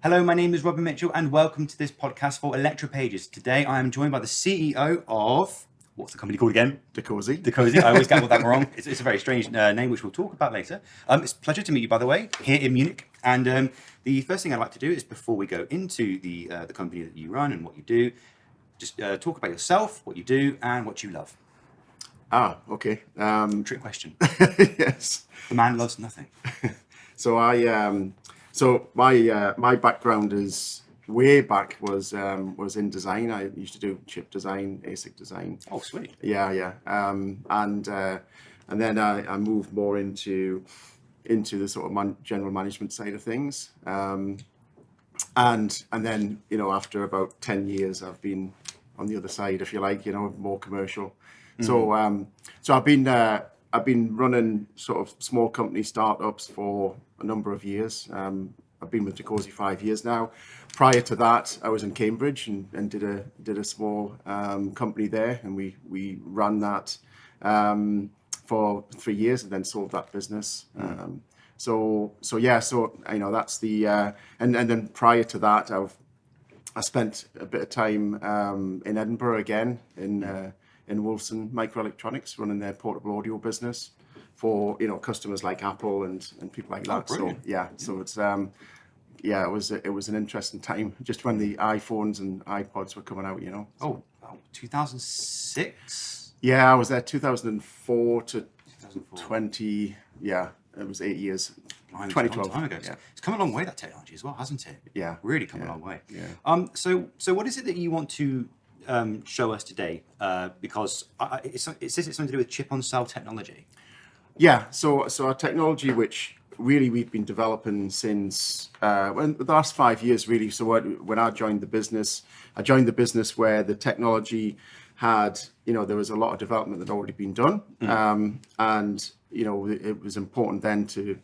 Hello, my name is Robin Mitchell and welcome to this podcast for Electropages. Today I am joined by the CEO of, what's the company called again? Dukosi. Dukosi. I always get that wrong. It's a very strange name which we'll talk about later. It's a pleasure to meet you, by the way, here in Munich. And the first thing I'd like to do is, before we go into the company that you run and what you do, just talk about yourself, what you do and what you love. Okay. Trick question. Yes. The man loves nothing. So my background is way back was in design. I used to do chip design, ASIC design. Oh, sweet. Yeah. And then I moved more into the sort of general management side of things. And then after about 10 years, I've been on the other side, if you like, more commercial. Mm-hmm. So I've been running sort of small company startups for a number of years. I've been with Dukosi 5 years now. Prior to that, I was in Cambridge and did a small company there, and we ran that for 3 years and then sold that business. So that's the and then prior to that, I spent a bit of time in Edinburgh again in Wolfson Microelectronics, running their portable audio business for customers like Apple and people like that. So it's it was an interesting time just when the iPhones and iPods were coming out. Oh, 2006. Yeah, I was there 2004 to 2020. Yeah, it was 8 years. 2012. Time ago. Yeah. It's come a long way, that technology as well, hasn't it? Yeah, really come a long way. Yeah. So what is it that you want to show us today? Because it says it's something to do with chip-on-cell technology. Yeah. So our technology, which really we've been developing since the last 5 years, really. So when I joined the business, where the technology had, there was a lot of development that had already been done, and it was important then to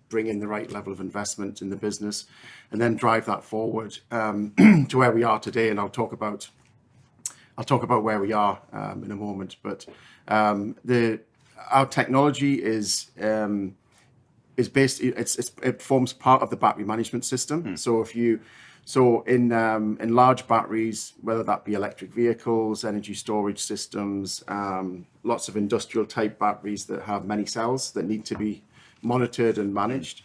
bring in the right level of investment in the business, and then drive that forward to where we are today. And I'll talk about where we are in a moment. But our technology is based. It forms part of the battery management system. So in large batteries, whether that be electric vehicles, energy storage systems, lots of industrial type batteries that have many cells that need to be monitored and managed.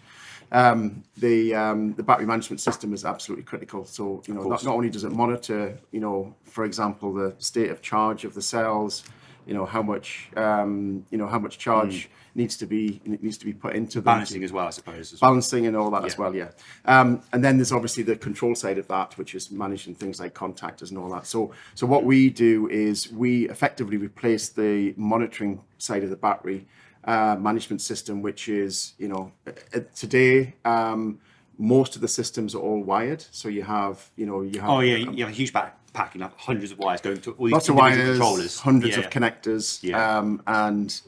The battery management system is absolutely critical. So not only does it monitor, for example, the state of charge of the cells, how much charge needs to be put into them. Balancing as well, I suppose. Balancing and all that as well, yeah. And then there's obviously the control side of that, which is managing things like contactors and all that. So what we do is we effectively replace the monitoring side of the battery management system, which is, today, most of the systems are all wired. So you have. You have a huge pack, hundreds of wires going to all these lots of wires, controllers, hundreds of connectors, and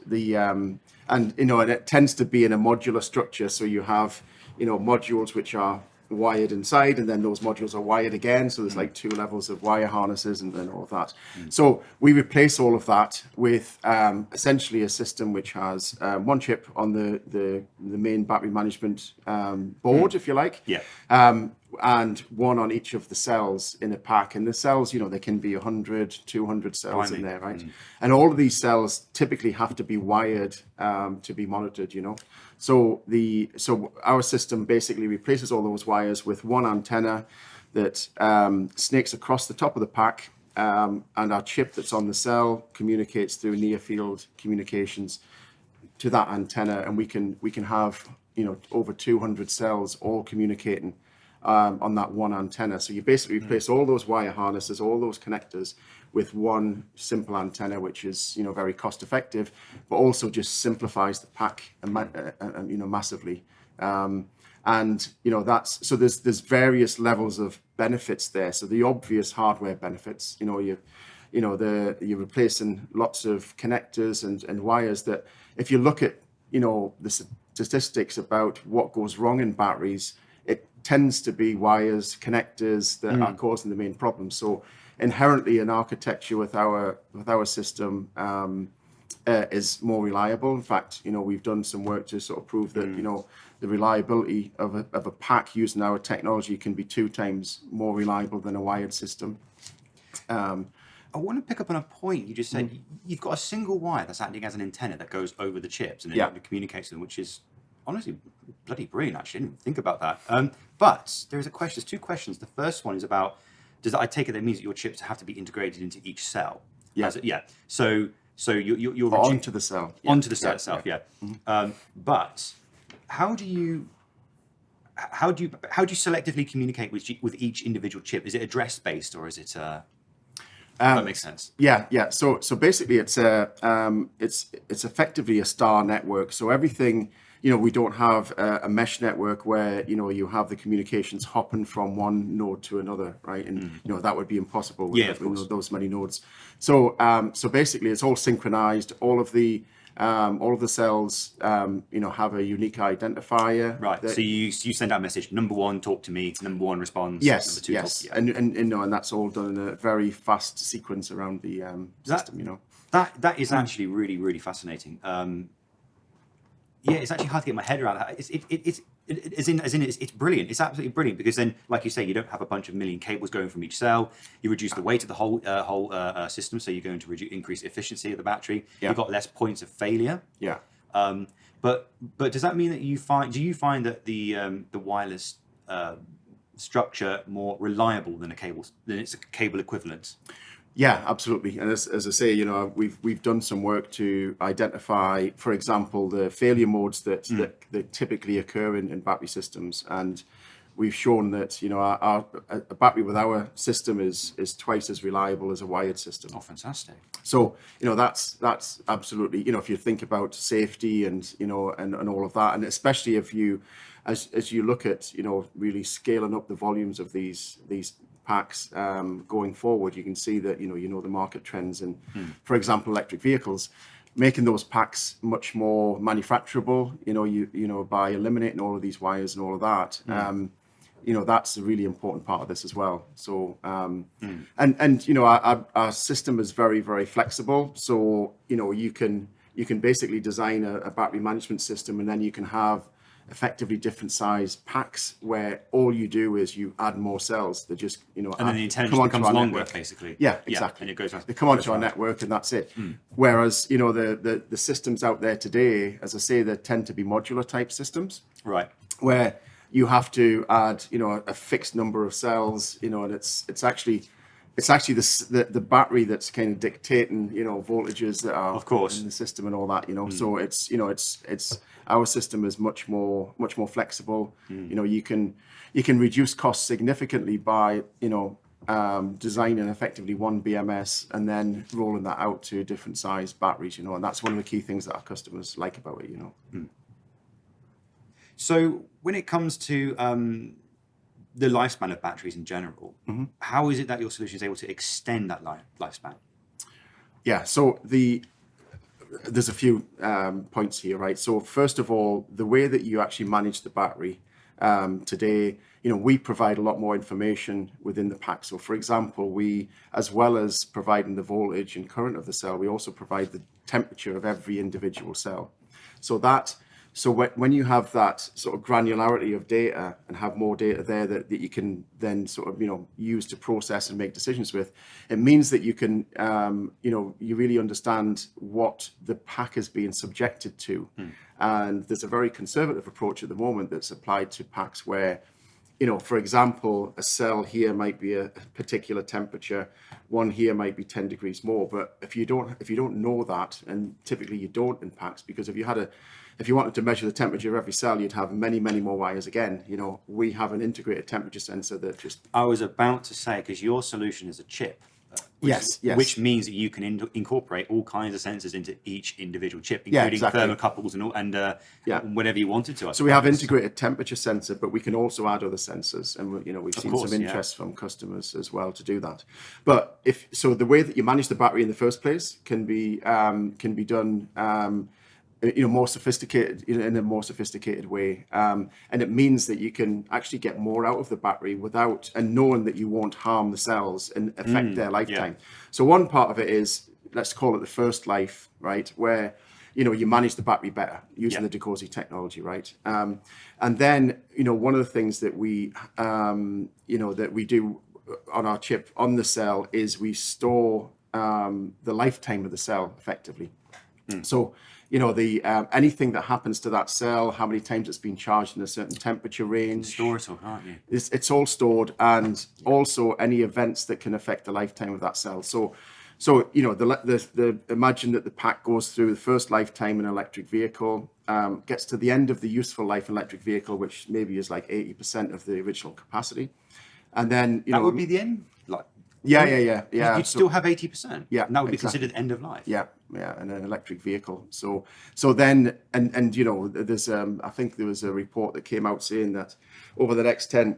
it tends to be in a modular structure. So you have modules which are wired inside, and then those modules are wired again. So there's like 2 levels of wire harnesses and all of that. So we replace all of that with essentially a system which has one chip on the main battery management board, if you like. And one on each of the cells in a pack. And the cells, there can be 100, 200 cells in there, right? And all of these cells typically have to be wired to be monitored, So our system basically replaces all those wires with one antenna that snakes across the top of the pack, and our chip that's on the cell communicates through near field communications to that antenna, and we can have over 200 cells all communicating on that one antenna. So you basically replace all those wire harnesses, all those connectors, with one simple antenna, which is very cost effective, but also just simplifies the pack massively. And that's so there's various levels of benefits there. So the obvious hardware benefits, you're replacing lots of connectors and wires that, if you look at the statistics about what goes wrong in batteries, it tends to be wires, connectors that are causing the main problem. So inherently in architecture with our system, is more reliable. In fact, we've done some work to sort of prove that the reliability of a pack using our technology can be 2 times more reliable than a wired system. I want to pick up on a point you just said. You've got a single wire that's acting as an antenna that goes over the chips and it communicates with them, which is honestly bloody brilliant. Actually, I didn't even think about that. But there's there's 2 questions. The first one is about, I take it that means that your chips have to be integrated into each cell? Yeah. So you're onto the cell. Onto the cell itself. Yeah. But how do you selectively communicate with each individual chip? Is it address based or is it? That makes sense. Yeah. So basically, it's effectively a star network. So everything, we don't have a mesh network where you have the communications hopping from one node to another, right? And that would be impossible with those many nodes. So basically, it's all synchronized. All of the cells, have a unique identifier. Right. So you send out a message. Number 1, talk to me. Number 1 responds. Yes. Number 2, yes. Talk, yeah. And that's all done in a very fast sequence around the system. That is actually really, really fascinating. It's actually hard to get my head around that. It's brilliant. It's absolutely brilliant because then, like you say, you don't have a bunch of million cables going from each cell. You reduce the weight of the whole system, so you're going to increase efficiency of the battery. Yeah. You've got less points of failure. Yeah. But does that mean that do you find that the wireless structure more reliable than its cable equivalent? Yeah, absolutely. And as I say, we've done some work to identify, for example, the failure modes that typically occur in battery systems, and we've shown that a battery with our system is twice as reliable as a wired system. Oh, fantastic! So that's absolutely, if you think about safety and and all of that, and especially if you as you look at really scaling up the volumes of these packs going forward, you can see that the market trends and for example electric vehicles, making those packs much more manufacturable, by eliminating all of these wires and all of that. That's a really important part of this as well. So our system is very, very flexible, so you can basically design a battery management system, and then you can have effectively different size packs where all you do is you add more cells. They just and then the antenna just becomes longer, network. Basically. Yeah, exactly. And it goes. They come onto our network, and that's it. Whereas the systems out there today, as I say, they tend to be modular type systems, right? Where you have to add a fixed number of cells, and it's actually the battery that's kind of dictating voltages that are of course in the system and all that. So it's our system is much more flexible. You can reduce costs significantly by designing effectively one BMS and then rolling that out to different size batteries. And that's one of the key things that our customers like about it. So when it comes to the lifespan of batteries in general, how is it that your solution is able to extend that lifespan? Yeah, so there's a few points here, right? So first of all, the way that you actually manage the battery today, we provide a lot more information within the pack. So for example, we, as well as providing the voltage and current of the cell, we also provide the temperature of every individual cell. So when you have that sort of granularity of data and have more data there that you can then sort of, use to process and make decisions with, it means that you can, you really understand what the pack is being subjected to. And there's a very conservative approach at the moment that's applied to packs where, for example, a cell here might be a particular temperature, one here might be 10 degrees more. But if you don't know that, and typically you don't in packs, because if you wanted to measure the temperature of every cell, you'd have many, many more wires again. We have an integrated temperature sensor that just... I was about to say, because your solution is a chip. Yes. Which means that you can incorporate all kinds of sensors into each individual chip, including thermocouples and whatever you wanted to. So we have integrated temperature sensor, but we can also add other sensors, and we've seen some interest from customers as well to do that. But the way that you manage the battery in the first place can be done more sophisticated, in a more sophisticated way, and it means that you can actually get more out of the battery without, and knowing that you won't harm the cells and affect their lifetime. So one part of it is let's call it the first life, right, where you manage the battery better using the Dukosi technology, right? And then one of the things that we that we do on our chip on the cell is we store the lifetime of the cell effectively. So the anything that happens to that cell, how many times it's been charged in a certain temperature range, store it all, can't you? it's all stored, and also any events that can affect the lifetime of that cell. So imagine that the pack goes through the first lifetime in an electric vehicle, gets to the end of the useful life in an electric vehicle, which maybe is like 80% of the original capacity, and then that would be the end. Like yeah. You'd still have 80%. Yeah, and that would be exactly. considered end of life. Yeah, in an electric vehicle. So then there's I think there was a report that came out saying that over the next 10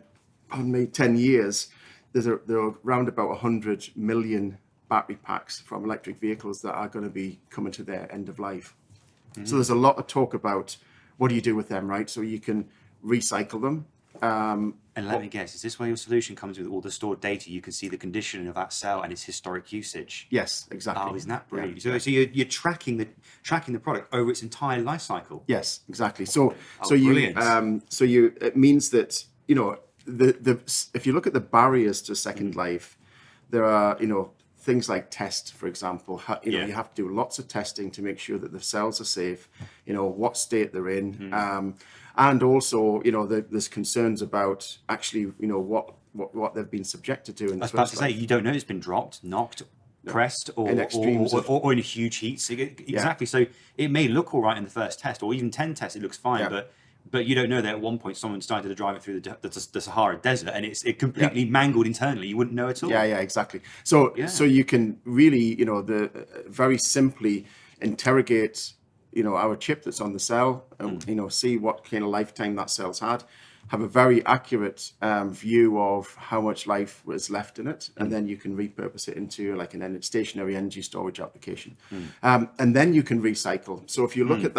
years, there are around about 100 million battery packs from electric vehicles that are going to be coming to their end of life. So there's a lot of talk about what do you do with them, right? So you can recycle them. And let me guess, is this where your solution comes with all the stored data? You can see the condition of that cell and its historic usage. Yes, exactly. Oh, isn't that brilliant? Yeah. So you're tracking the product over its entire life cycle. Yes, exactly. So brilliant. It means that if you look at the barriers to second life, there are things like test, for example. You have to do lots of testing to make sure that the cells are safe. What state they're in, and also there's concerns about actually what they've been subjected to in the I was about first to say, life. you don't know it's been dropped, knocked, pressed, or In extremes or in a huge heat. So exactly. So it may look all right in the first test, or even 10 tests, it looks fine, but you don't know that at one point someone started to drive it through the Sahara Desert and it completely mangled internally. You wouldn't know at all. Yeah, exactly. So you can really, very simply interrogate, our chip that's on the cell, and see what kind of lifetime that cell's had, have a very accurate view of how much life was left in it, and then you can repurpose it into like an stationary energy storage application, and then you can recycle. So if you look at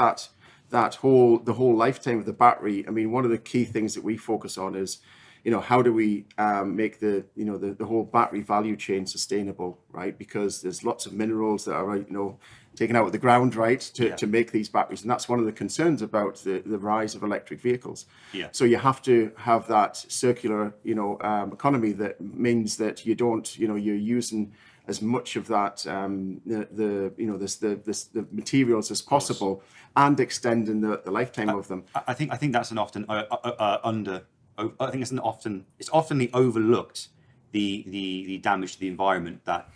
the whole lifetime of the battery, I mean, one of the key things that we focus on is, how do we make the whole battery value chain sustainable, right? Because there's lots of minerals that are, taken out of the ground, right, to make these batteries, and that's one of the concerns about the rise of electric vehicles. Yeah. So you have to have that circular, economy that means that you don't, you're using as much of that the materials as possible, and extending the lifetime of them. I think that's an often it's often overlooked the damage to the environment that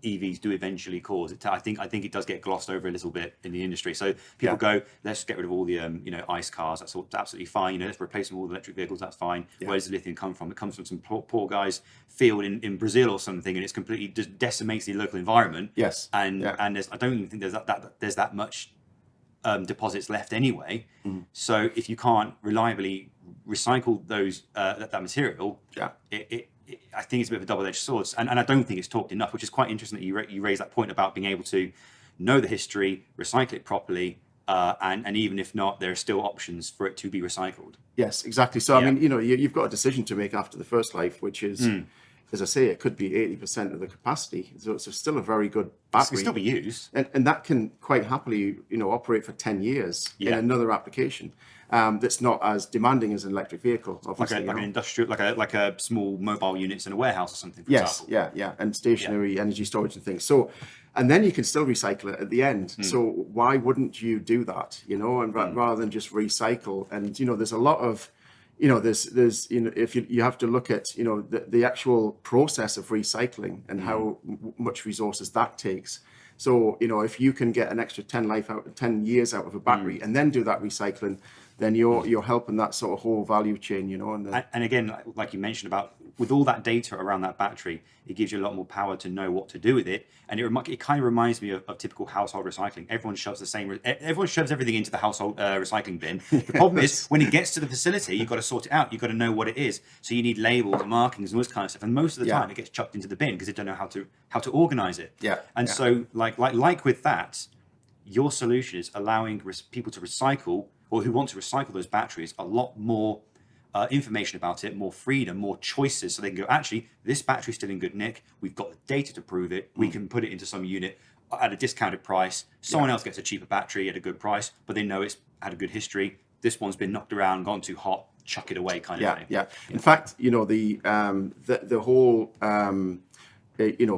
EVs do eventually cause. I think it does get glossed over a little bit in the industry. So people go, let's get rid of all the ICE cars. That's absolutely fine. Let's replace them with all the electric vehicles. That's fine. Yeah. Where does the lithium come from? It comes from some poor guy's field in Brazil or something, and it's completely just decimates the local environment. Yes. And I don't even think there's that much deposits left anyway. So if you can't reliably recycle those that material, I think it's a bit of a double-edged sword, and I don't think it's talked enough, which is quite interesting that you raise that point about being able to know the history, recycle it properly, and even if not, there are still options for it to be recycled. Yes, exactly. So I mean, you've got a decision to make after the first life, which is, as I say, it could be 80% of the capacity. So it's still a very good battery. It can still be used, and that can quite happily, operate for 10 years in another application. That's not as demanding as an electric vehicle, obviously. Like an industrial, like a small mobile units in a warehouse or something. For example. Yeah, and stationary energy storage and things. So, and then you can still recycle it at the end. So why wouldn't you do that? And rather than just recycle. And there's a lot of, there's if you have to look at the actual process of recycling and how much resources that takes. So if you can get an extra 10 years out of a battery and then do that recycling, then you're helping that sort of whole value chain, And again, like you mentioned about with all that data around that battery, it gives you a lot more power to know what to do with it. And it kind of reminds me of typical household recycling. Everyone shoves everything into the household recycling bin. The problem is when it gets to the facility, you've got to sort it out. You've got to know what it is. So you need labels and markings and all this kind of stuff. And most of the time, it gets chucked into the bin because they don't know how to organize it. So like with that, your solution is allowing people to recycle, or who want to recycle those batteries, a lot more information about it, more freedom, more choices, so they can go, actually, this battery's still in good nick, we've got the data to prove it, we can put it into some unit, at a discounted price. Someone else gets a cheaper battery at a good price, but they know it's had a good history. This one's been knocked around, gone too hot, chuck it away, kind of thing. Yeah. In fact, you know, the whole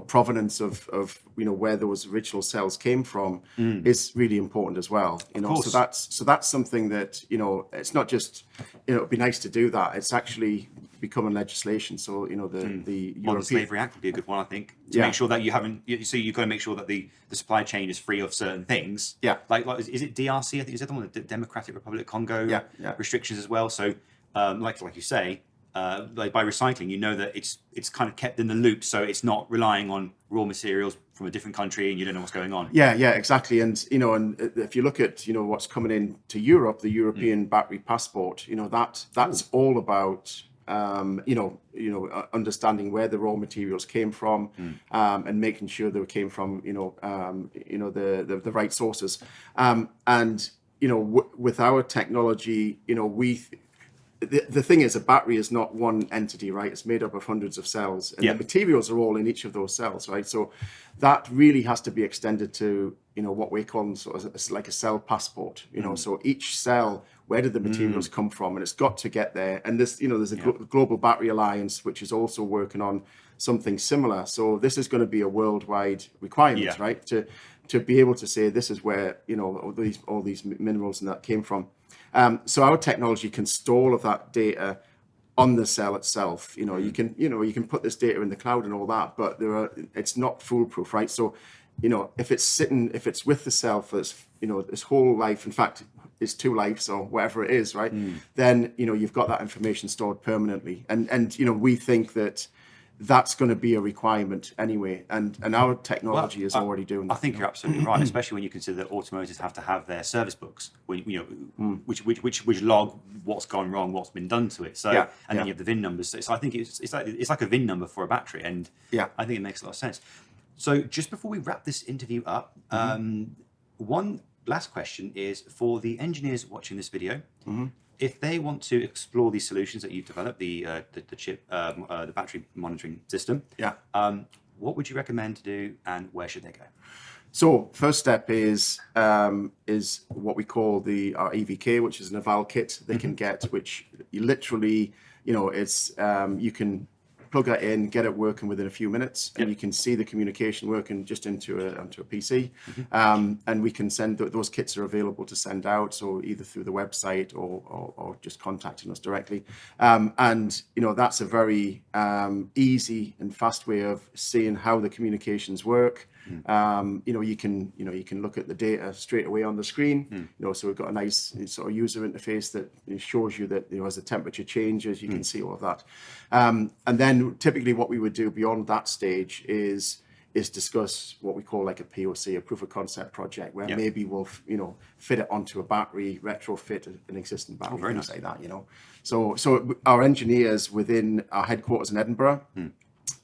provenance of where those original cells came from is really important as well. You know, so that's something that, you know, it's not just, you know, it'd be nice to do that. It's actually becoming legislation. So, you know, the Modern European Slavery Act would be a good one, I think, to make sure that you haven't. So you've got to make sure that the supply chain is free of certain things. Yeah. Like is it DRC? I think is that the one, the Democratic Republic of Congo? Yeah. Restrictions as well. So, like you say, like by recycling, you know that it's kind of kept in the loop, so it's not relying on raw materials from a different country, and you don't know what's going on. Yeah, exactly. And you know, and if you look at, you know, what's coming into Europe, the European battery passport, you know, that's all about understanding where the raw materials came from, and making sure they came from the right sources. And you know, with our technology, you know, the thing is, a battery is not one entity, right? It's made up of hundreds of cells, and the materials are all in each of those cells, right? So that really has to be extended to, you know, what we call sort of like a cell passport, you know. So each cell, where did the materials come from? And it's got to get there. And this, you know, there's a Global Battery Alliance, which is also working on something similar. So this is going to be a worldwide requirement, right? To be able to say this is where, you know, all these minerals and that came from. So our technology can store all of that data on the cell itself. You know, you can put this data in the cloud and all that, but it's not foolproof, right? So, you know, if it's with the cell for this, you know, this whole life, in fact, it's 2 lives or whatever it is, right? Then, you know, you've got that information stored permanently. And you know, we think that that's going to be a requirement anyway, and our technology is already doing that. I think you're absolutely right, especially when you consider that automotives have to have their service books, which log what's gone wrong, what's been done to it. So then you have the VIN numbers. So I think it's like a VIN number for a battery, and I think it makes a lot of sense. So just before we wrap this interview up, one last question is for the engineers watching this video. If they want to explore these solutions that you've developed, the chip, the battery monitoring system, what would you recommend to do, and where should they go? So first step is what we call our EVK, which is an eval kit they can get, which you literally, you know, it's you can plug that in, get it working within a few minutes, and you can see the communication working just into a PC. And we can send those kits are available to send out, so either through the website or just contacting us directly. And you know, that's a very easy and fast way of seeing how the communications work. You know, you can look at the data straight away on the screen. You know, so we've got a nice sort of user interface that shows you that, you know, as the temperature changes, you can see all of that. And then typically what we would do beyond that stage is discuss what we call like a POC, a proof of concept project, where maybe we'll, you know, fit it onto a battery, retrofit an existing battery, things like that, you know. So our engineers within our headquarters in Edinburgh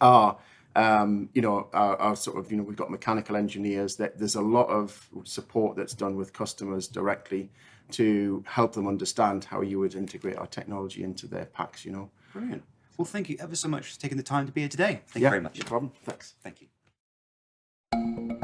are our sort of, you know, we've got mechanical engineers. That there's a lot of support that's done with customers directly to help them understand how you would integrate our technology into their packs, you know. Brilliant. Well, thank you ever so much for taking the time to be here today. Thank you very much. No problem. Thanks. Thank you.